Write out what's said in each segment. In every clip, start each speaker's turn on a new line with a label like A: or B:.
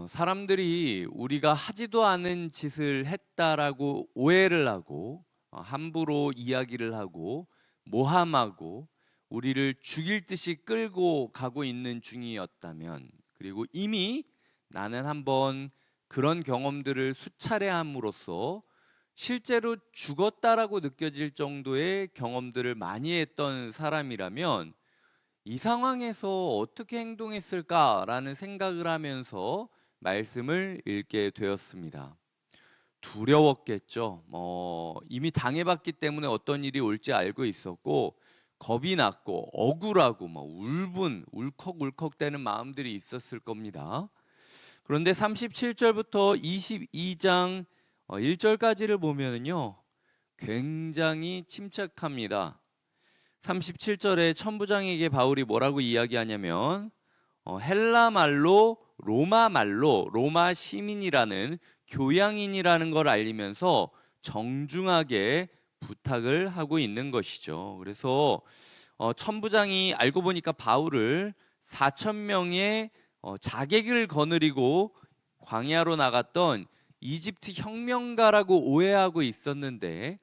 A: 사람들이 우리가 하지도 않은 짓을 했다라고 오해를 하고 함부로 이야기를 하고 모함하고 우리를 죽일 듯이 끌고 가고 있는 중이었다면, 그리고 이미 나는 한번 그런 경험들을 수차례 함으로써 실제로 죽었다라고 느껴질 정도의 경험들을 많이 했던 사람이라면 이 상황에서 어떻게 행동했을까라는 생각을 하면서 말씀을 읽게 되었습니다. 두려웠겠죠. 이미 당해봤기 때문에 어떤 일이 올지 알고 있었고 겁이 났고 억울하고 울컥울컥대는 마음들이 있었을 겁니다. 그런데 37절부터 22장 1절까지를 보면은요, 굉장히 침착합니다. 37절에 천부장에게 바울이 뭐라고 이야기하냐면 헬라 말로 로마 말로 로마 시민이라는 교양인이라는 걸 알리면서 정중하게 부탁을 하고 있는 것이죠. 그래서 천부장이 알고 보니까 바울을 4,000명의 자객을 거느리고 광야로 나갔던 이집트 혁명가라고 오해하고 있었는데,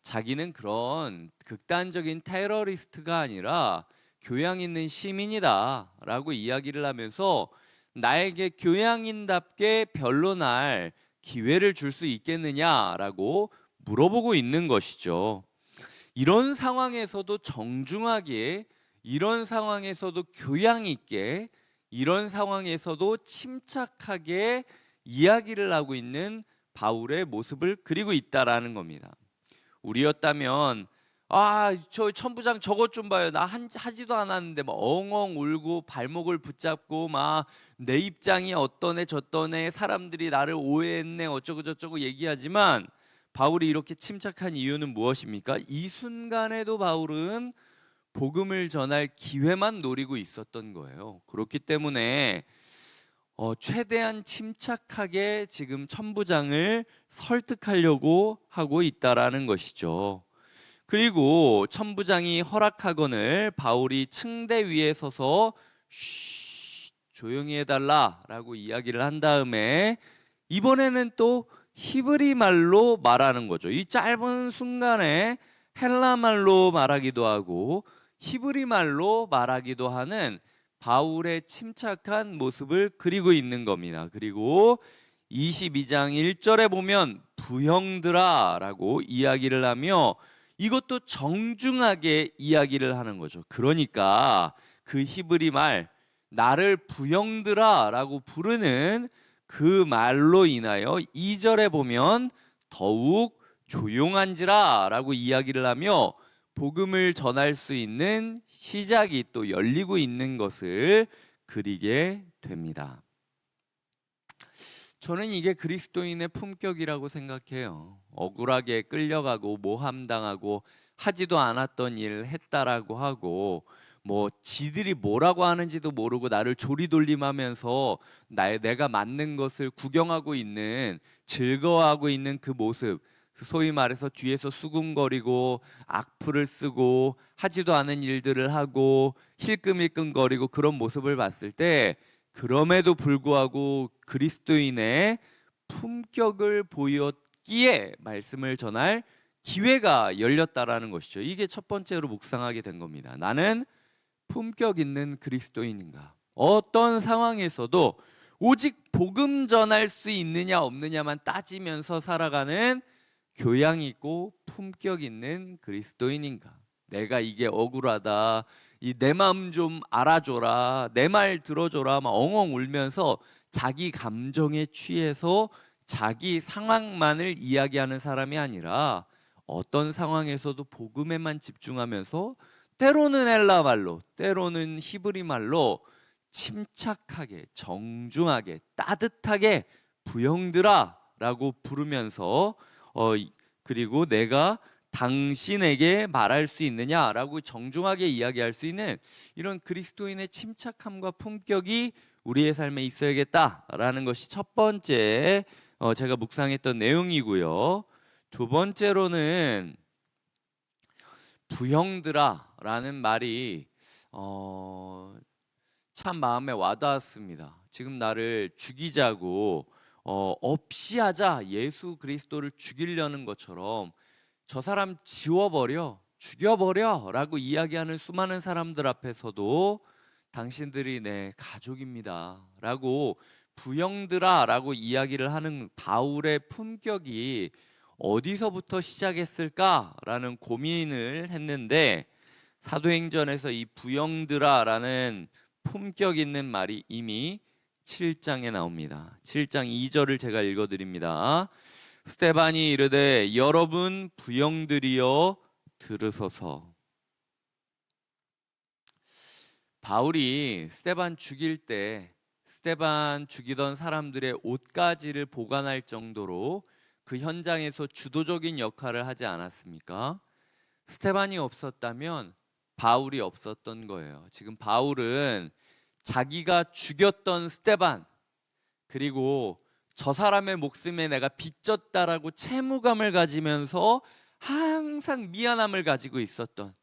A: 자기는 그런 극단적인 테러리스트가 아니라 교양 있는 시민이다 라고 이야기를 하면서 나에게 교양인답게 변론할 기회를 줄 수 있겠느냐라고 물어보고 있는 것이죠. 이런 상황에서도 정중하게, 이런 상황에서도 교양 있게, 이런 상황에서도 침착하게 이야기를 하고 있는 바울의 모습을 그리고 있다라는 겁니다. 우리였다면 저 천부장 저것 좀 봐요, 나 하지도 않았는데 막 엉엉 울고 발목을 붙잡고 막 내 입장이 어떠네 저떠네, 사람들이 나를 오해했네 어쩌고 저쩌고 얘기하지만, 바울이 이렇게 침착한 이유는 무엇입니까? 이 순간에도 바울은 복음을 전할 기회만 노리고 있었던 거예요. 그렇기 때문에 최대한 침착하게 지금 천부장을 설득하려고 하고 있다라는 것이죠. 그리고 천부장이 허락하거늘 바울이 층대 위에 서서 조용히 해달라라고 이야기를 한 다음에 이번에는 또 히브리 말로 말하는 거죠. 이 짧은 순간에 헬라 말로 말하기도 하고 히브리 말로 말하기도 하는 바울의 침착한 모습을 그리고 있는 겁니다. 그리고 22장 1절에 보면 부형들아 라고 이야기를 하며 이것도 정중하게 이야기를 하는 거죠. 그러니까 그 히브리 말, 나를 부형들아 라고 부르는 그 말로 인하여 2절에 보면 더욱 조용한지라 라고 이야기를 하며 복음을 전할 수 있는 시작이 또 열리고 있는 것을 그리게 됩니다. 저는 이게 그리스도인의 품격이라고 생각해요. 억울하게 끌려가고 모함당하고 하지도 않았던 일을 했다라고 하고 지들이 뭐라고 하는지도 모르고 나를 조리돌림하면서 내가 맞는 것을 구경하고 있는, 즐거워하고 있는 그 모습, 소위 말해서 뒤에서 수군거리고 악플을 쓰고 하지도 않은 일들을 하고 힐끔힐끔거리고 그런 모습을 봤을 때, 그럼에도 불구하고 그리스도인의 품격을 보였기에 말씀을 전할 기회가 열렸다라는 것이죠. 이게 첫 번째로 묵상하게 된 겁니다. 나는 품격 있는 그리스도인인가? 어떤 상황에서도 오직 복음 전할 수 있느냐 없느냐만 따지면서 살아가는 교양 있고 품격 있는 그리스도인인가? 내가 이게 억울하다, 내 마음 좀 알아줘라, 내 말 들어줘라 막 엉엉 울면서 자기 감정에 취해서 자기 상황만을 이야기하는 사람이 아니라 어떤 상황에서도 복음에만 집중하면서 때로는 헬라 말로, 때로는 히브리 말로 침착하게, 정중하게, 따뜻하게 부형들아 라고 부르면서 그리고 내가 당신에게 말할 수 있느냐라고 정중하게 이야기할 수 있는 이런 그리스도인의 침착함과 품격이 우리의 삶에 있어야겠다라는 것이 첫 번째 제가 묵상했던 내용이고요. 두 번째로는 부형들아 라는 말이 참 마음에 와닿았습니다. 지금 나를 죽이자고 없이 하자, 예수 그리스도를 죽이려는 것처럼 저 사람 지워버려, 죽여버려 라고 이야기하는 수많은 사람들 앞에서도 당신들이 내 가족입니다 라고 부형들아 라고 이야기를 하는 바울의 품격이 어디서부터 시작했을까 라는 고민을 했는데, 사도행전에서 이 부형들아 라는 품격 있는 말이 이미 7장에 나옵니다. 7장 2절을 제가 읽어드립니다. 스데반이 이르되 여러분 부형들이여 들으소서. 바울이 스데반 죽일 때 스데반 죽이던 사람들의 옷가지를 보관할 정도로 그 현장에서 주도적인 역할을 하지 않았습니까? 스데반이 없었다면 바울이 없었던 거예요. 지금 바울은 자기가 죽였던 스데반, 그리고 저 사람의 목숨에 내가 빚졌다라고 채무감을 가지면서 항상 미안함을 가지고 있었던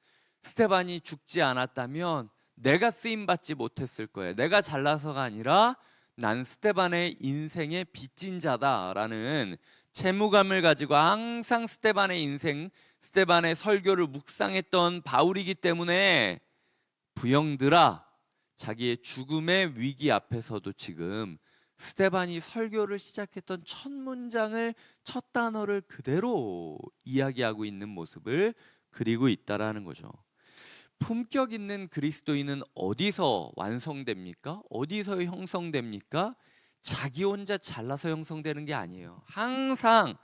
A: 스데반이 죽지 않았다면 내가 쓰임받지 못했을 거예요. 내가 잘나서가 아니라 난 스데반의 인생의 빚진 자다라는 채무감을 가지고 항상 스데반의 인생, 스데반의 설교를 묵상했던 바울이기 때문에 부형들아, 자기의 죽음의 위기 앞에서도 지금 스데반이 설교를 시작했던 첫 문장을, 첫 단어를 그대로 이야기하고 있는 모습을 그리고 있다라는 거죠. 품격 있는 그리스도인은 어디서 완성됩니까? 어디서 형성됩니까? 자기 혼자 잘나서 형성되는 게 아니에요. 항상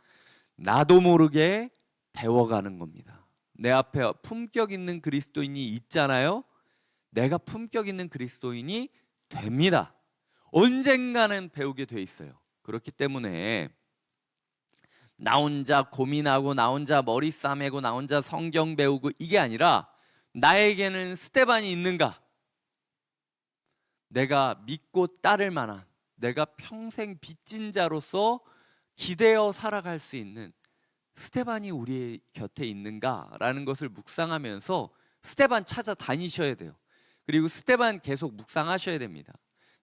A: 나도 모르게 배워가는 겁니다. 내 앞에 품격 있는 그리스도인이 있잖아요. 내가 품격 있는 그리스도인이 됩니다. 언젠가는 배우게 돼 있어요. 그렇기 때문에 나 혼자 고민하고 나 혼자 머리 싸매고 나 혼자 성경 배우고 이게 아니라 나에게는 스데반이 있는가? 내가 믿고 따를 만한, 내가 평생 빚진 자로서 기대어 살아갈 수 있는 스데반이 우리 곁에 있는가라는 것을 묵상하면서 스데반 찾아다니셔야 돼요. 그리고 스데반 계속 묵상하셔야 됩니다.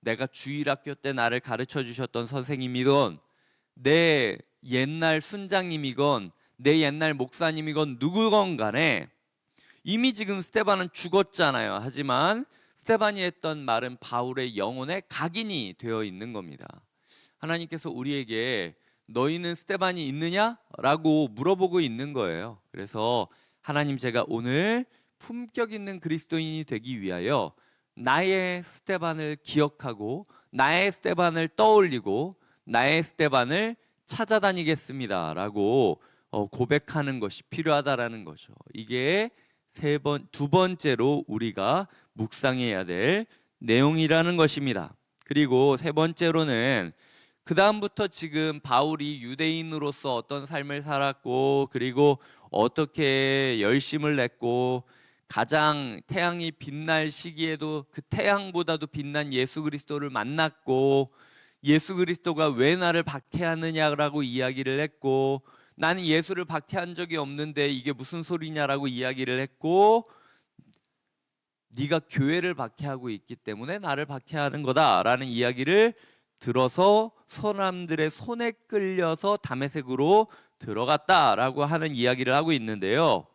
A: 내가 주일학교 때 나를 가르쳐 주셨던 선생님이건 내 옛날 순장님이건 내 옛날 목사님이건 누구건 간에 이미 지금 스데반은 죽었잖아요. 하지만 스데반이 했던 말은 바울의 영혼에 각인이 되어 있는 겁니다. 하나님께서 우리에게 너희는 스데반이 있느냐? 라고 물어보고 있는 거예요. 그래서 하나님, 제가 오늘 품격 있는 그리스도인이 되기 위하여 나의 스데반을 기억하고 나의 스데반을 떠올리고 나의 스데반을 찾아다니겠습니다 라고 고백하는 것이 필요하다라는 거죠. 이게 두 번째로 우리가 묵상해야 될 내용이라는 것입니다. 그리고 세 번째로는 그 다음부터 지금 바울이 유대인으로서 어떤 삶을 살았고, 그리고 어떻게 열심을 냈고, 가장 태양이 빛날 시기에도 그 태양보다도 빛난 예수 그리스도를 만났고, 예수 그리스도가 왜 나를 박해하느냐라고 이야기를 했고, 나는 예수를 박해한 적이 없는데 이게 무슨 소리냐라고 이야기를 했고, 네가 교회를 박해하고 있기 때문에 나를 박해하는 거다라는 이야기를 들어서 사람들의 손에 끌려서 다메섹으로 들어갔다라고 하는 이야기를 하고 있는데요.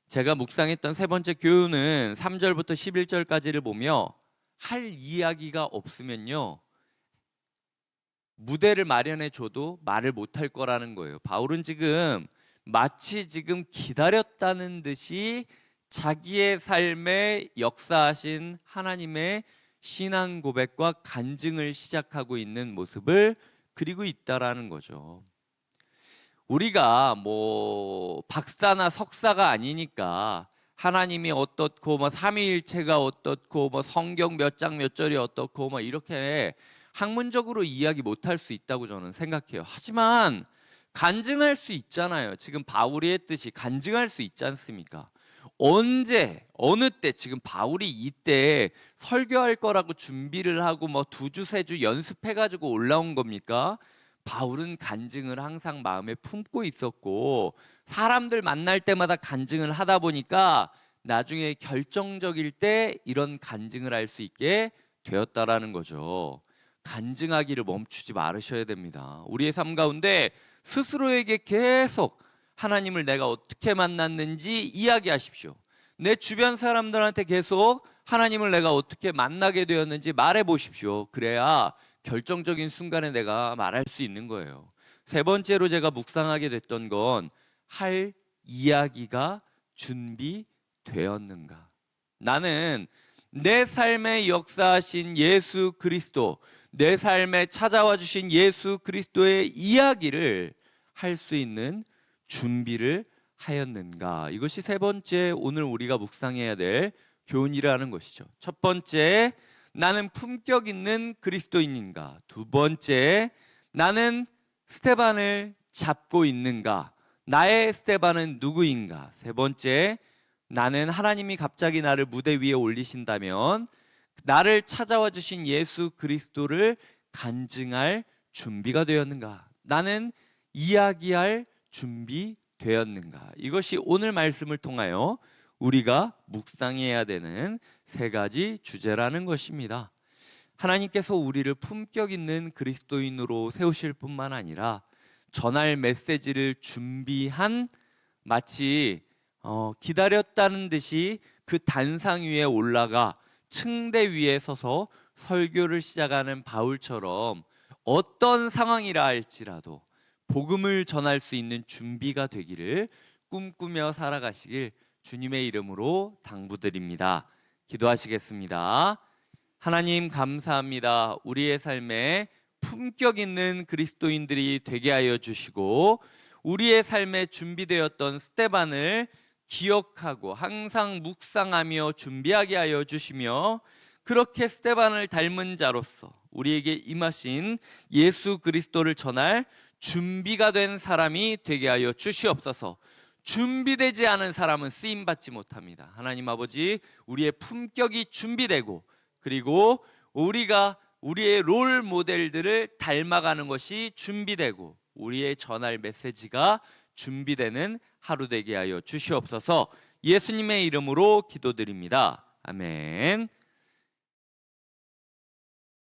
A: 제가 묵상했던 세 번째 교훈은 3절부터 11절까지를 보며 할 이야기가 없으면요, 무대를 마련해 줘도 말을 못할 거라는 거예요. 바울은 지금 마치 지금 기다렸다는 듯이 자기의 삶에 역사하신 하나님의 신앙 고백과 간증을 시작하고 있는 모습을 그리고 있다라는 거죠. 우리가 뭐 박사나 석사가 아니니까 하나님이 어떻고 뭐 삼위일체가 어떻고 뭐 성경 몇 장 몇 절이 어떻고 뭐 이렇게 학문적으로 이야기 못할 수 있다고 저는 생각해요. 하지만 간증할 수 있잖아요. 지금 바울이 했듯이 간증할 수 있지 않습니까? 언제 어느 때 지금 바울이 이때 설교할 거라고 준비를 하고 뭐 2주 3주 연습해가지고 올라온 겁니까? 바울은 간증을 항상 마음에 품고 있었고, 사람들 만날 때마다 간증을 하다 보니까 나중에 결정적일 때 이런 간증을 할 수 있게 되었다라는 거죠. 간증하기를 멈추지 말으셔야 됩니다. 우리의 삶 가운데 스스로에게 계속 하나님을 내가 어떻게 만났는지 이야기하십시오. 내 주변 사람들한테 계속 하나님을 내가 어떻게 만나게 되었는지 말해 보십시오. 그래야 결정적인 순간에 내가 말할 수 있는 거예요. 세 번째로 제가 묵상하게 됐던 건 할 이야기가 준비되었는가. 나는 내 삶에 역사하신 예수 그리스도, 내 삶에 찾아와 주신 예수 그리스도의 이야기를 할 수 있는 준비를 하였는가. 이것이 세 번째 오늘 우리가 묵상해야 될 교훈이라는 것이죠. 첫 번째, 나는 품격 있는 그리스도인인가. 두 번째, 나는 스테반을 잡고 있는가. 나의 스테반은 누구인가. 세 번째, 나는 하나님이 갑자기 나를 무대 위에 올리신다면 나를 찾아와 주신 예수 그리스도를 간증할 준비가 되었는가. 나는 이야기할 준비 되었는가. 이것이 오늘 말씀을 통하여 우리가 묵상해야 되는 세 가지 주제라는 것입니다. 하나님께서 우리를 품격 있는 그리스도인으로 세우실 뿐만 아니라 전할 메시지를 준비한 마치 기다렸다는 듯이 그 단상 위에 올라가 층대 위에 서서 설교를 시작하는 바울처럼 어떤 상황이라 할지라도 복음을 전할 수 있는 준비가 되기를 꿈꾸며 살아가시길 주님의 이름으로 당부드립니다. 기도하시겠습니다. 하나님 감사합니다. 우리의 삶에 품격 있는 그리스도인들이 되게 하여 주시고 우리의 삶에 준비되었던 스테반을 기억하고 항상 묵상하며 준비하게 하여 주시며 그렇게 스테반을 닮은 자로서 우리에게 임하신 예수 그리스도를 전할 준비가 된 사람이 되게 하여 주시옵소서. 준비되지 않은 사람은 쓰임받지 못합니다. 하나님 아버지, 우리의 품격이 준비되고 그리고 우리가 우리의 롤 모델들을 닮아가는 것이 준비되고 우리의 전할 메시지가 준비되는 하루 되게 하여 주시옵소서. 예수님의 이름으로 기도드립니다. 아멘.